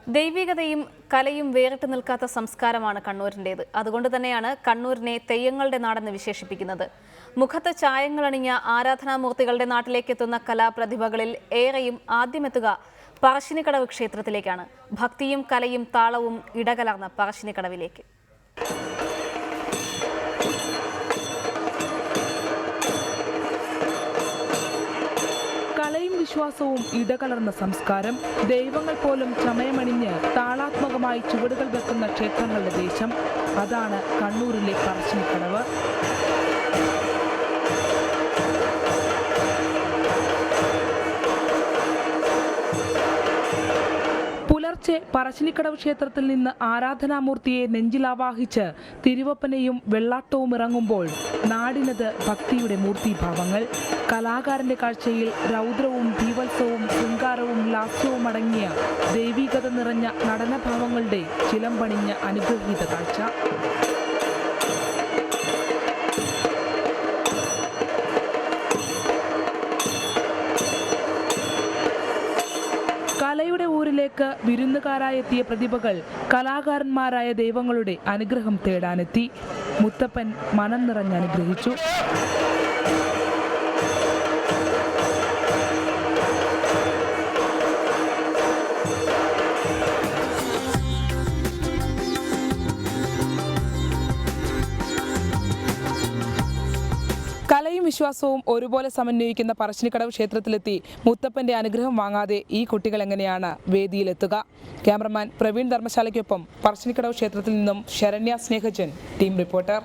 ദൈവികതയും കലയും വേറിട്ട് നിൽക്കാത്ത സംസ്കാരമാണ് കണ്ണൂരിൻ്റേത്. അതുകൊണ്ട് തന്നെയാണ് കണ്ണൂരിനെ തെയ്യങ്ങളുടെ നാടെന്ന് വിശേഷിപ്പിക്കുന്നത്. മുഖത്ത് ചായങ്ങളണിഞ്ഞ ആരാധനാമൂർത്തികളുടെ നാട്ടിലേക്ക് എത്തുന്ന കലാപ്രതിഭകളിൽ ഏറെയും ആദ്യമെത്തുക പറശ്ശിനിക്കടവ് ക്ഷേത്രത്തിലേക്കാണ്. ഭക്തിയും കലയും താളവും ഇടകലർന്ന പറശ്ശിനിക്കടവിലേക്ക്. കലയും വിശ്വാസവും ഇടകലർന്ന സംസ്കാരം. ദൈവങ്ങൾ പോലും ചമയമണിഞ്ഞ് താളാത്മകമായി ചുവടുകൾ വെക്കുന്ന ക്ഷേത്രങ്ങളുടെ ദേശം. അതാണ് കണ്ണൂരിലെ പറശ്ശിനിക്കടവ്. പുലർച്ചെ പറശ്ശിനിക്കടവ് ക്ഷേത്രത്തിൽ നിന്ന് ആരാധനാമൂർത്തിയെ നെഞ്ചിലാവാഹിച്ച് തിരുവപ്പനയും വെള്ളാട്ടവും ഇറങ്ങുമ്പോൾ നാടിനത് ഭക്തിയുടെ മൂർത്തിഭാവങ്ങൾ. കലാകാരന്റെ കാഴ്ചയിൽ രൗദ്രവും ഭീവത്സവും ശൃംഗാരവും ലാസ്യവും അടങ്ങിയ ദൈവികത നിറഞ്ഞ നടനഭാവങ്ങളുടെ ചിലമ്പണിഞ്ഞ അനുഗ്രഹീത കാഴ്ച. കലയുടെ ഊരിലേക്ക് വിരുന്നുകാരായെത്തിയ പ്രതിഭകൾ കലാകാരന്മാരായ ദൈവങ്ങളുടെ അനുഗ്രഹം തേടാനെത്തി. മുത്തപ്പൻ മനം നിറഞ്ഞ് അനുഗ്രഹിച്ചു. കലയും വിശ്വാസവും ഒരുപോലെ സമന്വയിക്കുന്ന പറശ്ശിനിക്കടവ് ക്ഷേത്രത്തിലെത്തി മുത്തപ്പന്റെ അനുഗ്രഹം വാങ്ങാതെ ഈ കുട്ടികൾ എങ്ങനെയാണ് വേദിയിലെത്തുക? ക്യാമറമാൻ പ്രവീൺ ധർമ്മശാലയ്ക്കൊപ്പം പറശ്ശിനിക്കടവ് ക്ഷേത്രത്തിൽ നിന്നും ശരണ്യ സ്നേഹജൻ, ടീം റിപ്പോർട്ടർ.